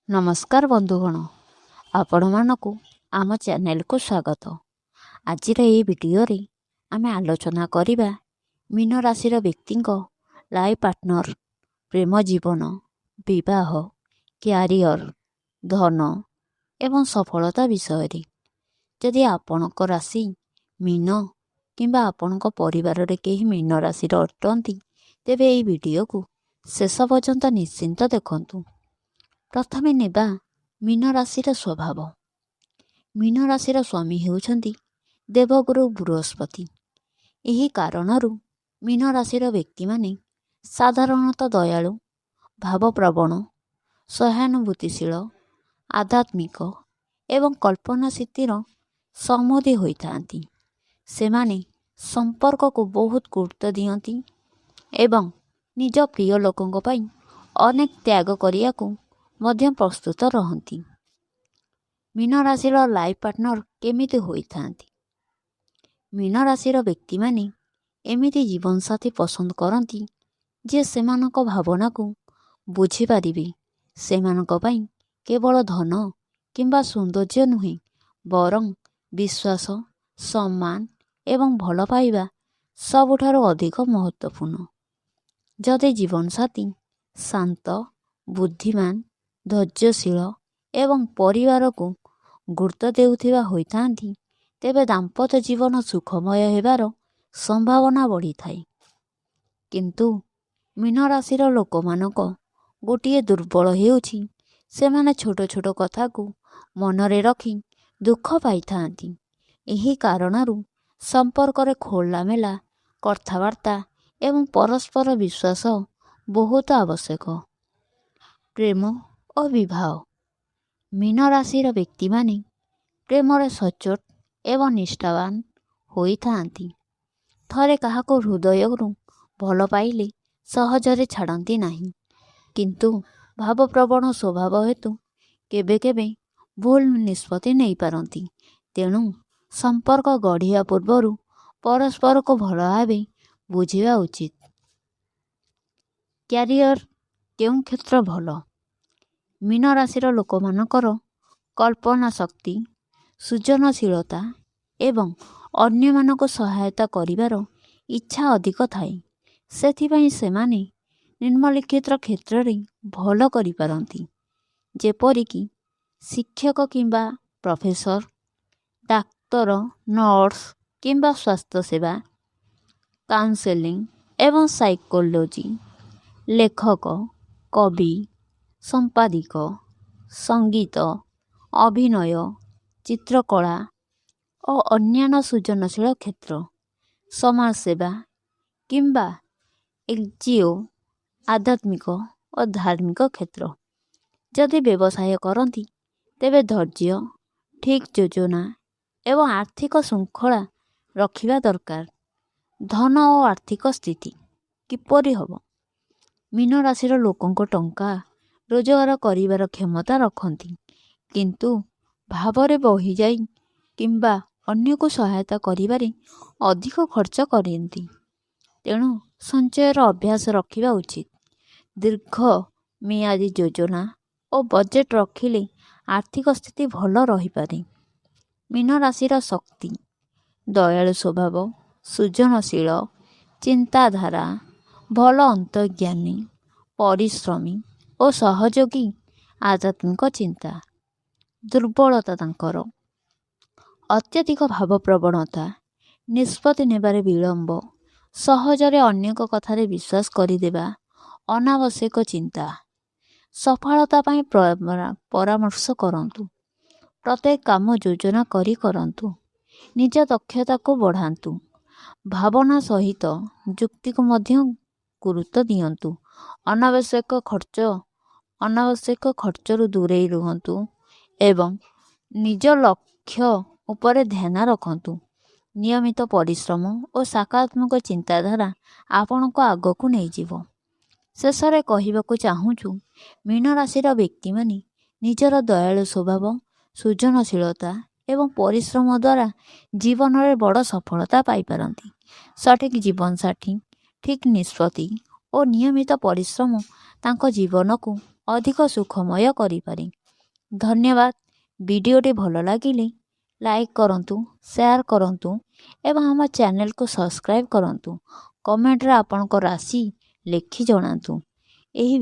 ନମସ୍କାର ବନ୍ଧୁଗଣ, ଆପଣମାନଙ୍କୁ ଆମ ଚ୍ୟାନେଲକୁ ସ୍ୱାଗତ। ଆଜିର ଏହି ଭିଡ଼ିଓରେ ଆମେ ଆଲୋଚନା କରିବା ମୀନ ରାଶିର ବ୍ୟକ୍ତିଙ୍କ ଲାଇଫ୍ ପାର୍ଟନର, ପ୍ରେମ ଜୀବନ, ବିବାହ, କ୍ୟାରିୟର, ଧନ ଏବଂ ସଫଳତା ବିଷୟରେ। ଯଦି ଆପଣଙ୍କ ରାଶି ମୀନ କିମ୍ବା ଆପଣଙ୍କ ପରିବାରରେ କେହି ମୀନ ରାଶିର ଅଟନ୍ତି, ତେବେ ଏହି ଭିଡ଼ିଓକୁ ଶେଷ ପର୍ଯ୍ୟନ୍ତ ନିଶ୍ଚିନ୍ତ ଦେଖନ୍ତୁ। ପ୍ରଥମେ ନେବା ମୀନ ରାଶିର ସ୍ୱଭାବ। ମୀନ ରାଶିର ସ୍ୱାମୀ ହେଉଛନ୍ତି ଦେବଗୁରୁ ବୃହସ୍ପତି। ଏହି କାରଣରୁ ମୀନ ରାଶିର ବ୍ୟକ୍ତିମାନେ ସାଧାରଣତଃ ଦୟାଳୁ, ଭାବପ୍ରବଣ, ସହାନୁଭୂତିଶୀଳ, ଆଧ୍ୟାତ୍ମିକ ଏବଂ କଳ୍ପନାଶୀଳର ସମୂହ ହୋଇଥାନ୍ତି। ସେମାନେ ସମ୍ପର୍କକୁ ବହୁତ ଗୁରୁତ୍ୱ ଦିଅନ୍ତି ଏବଂ ନିଜ ପ୍ରିୟ ଲୋକଙ୍କ ପାଇଁ ଅନେକ ତ୍ୟାଗ କରିବାକୁ ମଧ୍ୟ ପ୍ରସ୍ତୁତ ରହନ୍ତି। ମୀନ ରାଶିର ଲାଇଫ୍ ପାର୍ଟନର କେମିତି ହୋଇଥାନ୍ତି? ମୀନ ରାଶିର ବ୍ୟକ୍ତିମାନେ ଏମିତି ଜୀବନସାଥୀ ପସନ୍ଦ କରନ୍ତି ଯେ ସେମାନଙ୍କ ଭାବନାକୁ ବୁଝିପାରିବେ। ସେମାନଙ୍କ ପାଇଁ କେବଳ ଧନ କିମ୍ବା ସୌନ୍ଦର୍ଯ୍ୟ ନୁହେଁ, ବରଂ ବିଶ୍ୱାସ, ସମ୍ମାନ ଏବଂ ଭଲ ପାଇବା ସବୁଠାରୁ ଅଧିକ ମହତ୍ତ୍ୱପୂର୍ଣ୍ଣ। ଯଦି ଜୀବନସାଥୀ ଶାନ୍ତ, ବୁଦ୍ଧିମାନ, ଧୈର୍ଯ୍ୟଶୀଳ ଏବଂ ପରିବାରକୁ ଗୁରୁତ୍ୱ ଦେଉଥିବା ହୋଇଥାନ୍ତି, ତେବେ ଦାମ୍ପତ୍ୟ ଜୀବନ ସୁଖମୟ ହେବାର ସମ୍ଭାବନା ବଢ଼ିଥାଏ। କିନ୍ତୁ ମୀନ ରାଶିର ଲୋକମାନଙ୍କ ଗୋଟିଏ ଦୁର୍ବଳ ହେଉଛି ସେମାନେ ଛୋଟ ଛୋଟ କଥାକୁ ମନରେ ରଖି ଦୁଃଖ ପାଇଥାନ୍ତି। ଏହି କାରଣରୁ ସମ୍ପର୍କରେ ଖୋଲାମେଲା କଥାବାର୍ତ୍ତା ଏବଂ ପରସ୍ପର ବିଶ୍ୱାସ ବହୁତ ଆବଶ୍ୟକ। ପ୍ରେମ ଓ ବିବାହ। ମୀନ ରାଶିର ବ୍ୟକ୍ତିମାନେ ପ୍ରେମରେ ସଚ୍ଚୋଟ ଏବଂ ନିଷ୍ଠାବାନ ହୋଇଥାନ୍ତି। ଥରେ କାହାକୁ ହୃଦୟରୁ ଭଲ ପାଇଲେ ସହଜରେ ଛାଡ଼ନ୍ତି ନାହିଁ। କିନ୍ତୁ ଭାବପ୍ରବଣ ସ୍ୱଭାବ ହେତୁ କେବେ କେବେ ଭୁଲ ନିଷ୍ପତ୍ତି ନେଇପାରନ୍ତି। ତେଣୁ ସମ୍ପର୍କ ଗଢ଼ିବା ପୂର୍ବରୁ ପରସ୍ପରକୁ ଭଲ ଭାବେ ବୁଝିବା ଉଚିତ। କ୍ୟାରିୟର କେଉଁ କ୍ଷେତ୍ର ଭଲ? ମୀନ ରାଶିର ଲୋକମାନଙ୍କର କଳ୍ପନା ଶକ୍ତି, ସୃଜନଶୀଳତା ଏବଂ ଅନ୍ୟମାନଙ୍କୁ ସହାୟତା କରିବାର ଇଚ୍ଛା ଅଧିକ ଥାଏ। ସେଥିପାଇଁ ସେମାନେ ନିମ୍ନଲିଖିତ କ୍ଷେତ୍ରରେ ଭଲ କରିପାରନ୍ତି, ଯେପରିକି ଶିକ୍ଷକ କିମ୍ବା ପ୍ରଫେସର, ଡାକ୍ତର, ନର୍ସ କିମ୍ବା ସ୍ୱାସ୍ଥ୍ୟସେବା, କାଉନ୍ସେଲିଂ ଏବଂ ସାଇକୋଲୋଜି, ଲେଖକ, କବି, ସମ୍ପାଦିକ, ସଙ୍ଗୀତ, ଅଭିନୟ, ଚିତ୍ରକଳା ଓ ଅନ୍ୟାନ୍ୟ ସୃଜନଶୀଳ କ୍ଷେତ୍ର, ସମାଜସେବା କିମ୍ବା NGO, ଆଧ୍ୟାତ୍ମିକ ଓ ଧାର୍ମିକ କ୍ଷେତ୍ର। ଯଦି ବ୍ୟବସାୟ କରନ୍ତି, ତେବେ ଧୈର୍ଯ୍ୟ, ଠିକ୍ ଯୋଜନା ଏବଂ ଆର୍ଥିକ ଶୃଙ୍ଖଳା ରଖିବା ଦରକାର। ଧନ ଓ ଆର୍ଥିକ ସ୍ଥିତି କିପରି ହେବ? ମୀନ ରାଶିର ଲୋକଙ୍କ ଟଙ୍କା ରୋଜଗାର କରିବାର କ୍ଷମତା ରଖନ୍ତି, କିନ୍ତୁ ଭାବରେ ବହିଯାଇ କିମ୍ବା ଅନ୍ୟକୁ ସହାୟତା କରିବାରେ ଅଧିକ ଖର୍ଚ୍ଚ କରନ୍ତି। ତେଣୁ ସଞ୍ଚୟର ଅଭ୍ୟାସ ରଖିବା ଉଚିତ। ଦୀର୍ଘ ମିଆଦୀ ଯୋଜନା ଓ ବଜେଟ୍ ରଖିଲେ ଆର୍ଥିକ ସ୍ଥିତି ଭଲ ରହିପାରେ। ମୀନ ରାଶିର ଶକ୍ତି। ଦୟାଳୁ ସ୍ୱଭାବ, ସୃଜନଶୀଳ ଚିନ୍ତାଧାରା, ଭଲ ଅନ୍ତର୍ଜ୍ଞାନୀ, ପରିଶ୍ରମୀ ଓ ସହଯୋଗୀ, ଆଧ୍ୟାତ୍ମିକ ଚିନ୍ତା। ଦୁର୍ବଳତା ତାଙ୍କର ଅତ୍ୟଧିକ ଭାବପ୍ରବଣତା, ନିଷ୍ପତ୍ତି ନେବାରେ ବିଳମ୍ବ, ସହଜରେ ଅନ୍ୟଙ୍କ କଥାରେ ବିଶ୍ୱାସ କରିଦେବା, ଅନାବଶ୍ୟକ ଚିନ୍ତା। ସଫଳତା ପାଇଁ ପରାମର୍ଶ କରନ୍ତୁ। ପ୍ରତ୍ୟେକ କାମ ଯୋଜନା କରି କରନ୍ତୁ। ନିଜ ଦକ୍ଷତାକୁ ବଢ଼ାନ୍ତୁ। ଭାବନା ସହିତ ଯୁକ୍ତିକୁ ମଧ୍ୟ ଗୁରୁତ୍ୱ ଦିଅନ୍ତୁ। ଅନାବଶ୍ୟକ ଖର୍ଚ୍ଚରୁ ଦୂରେଇ ରୁହନ୍ତୁ ଏବଂ ନିଜ ଲକ୍ଷ୍ୟ ଉପରେ ଧ୍ୟାନ ରଖନ୍ତୁ। ନିୟମିତ ପରିଶ୍ରମ ଓ ସକାରାତ୍ମକ ଚିନ୍ତାଧାରା ଆପଣଙ୍କୁ ଆଗକୁ ନେଇଯିବ। ଶେଷରେ କହିବାକୁ ଚାହୁଁଛୁ, ମୀନ ରାଶିର ବ୍ୟକ୍ତିମାନେ ନିଜର ଦୟାଳୁ ସ୍ୱଭାବ, ସୃଜନଶୀଳତା ଏବଂ ପରିଶ୍ରମ ଦ୍ୱାରା ଜୀବନରେ ବଡ଼ ସଫଳତା ପାଇପାରନ୍ତି। ସଠିକ୍ ଜୀବନସାଥୀ, ଠିକ୍ ନିଷ୍ପତ୍ତି ଓ ନିୟମିତ ପରିଶ୍ରମ ତାଙ୍କ ଜୀବନକୁ ଅଧିକ ସୁଖମୟ କରିପାରେ। ଧନ୍ୟବାଦ। ଭିଡ଼ିଓଟି ଭଲ ଲାଗିଲେ ଲାଇକ୍ କରନ୍ତୁ, ସେୟାର କରନ୍ତୁ ଏବଂ ଆମ ଚ୍ୟାନେଲକୁ ସବସ୍କ୍ରାଇବ୍ କରନ୍ତୁ। କମେଣ୍ଟରେ ଆପଣଙ୍କ ରାଶି ଲେଖି ଜଣାନ୍ତୁ। ଏହି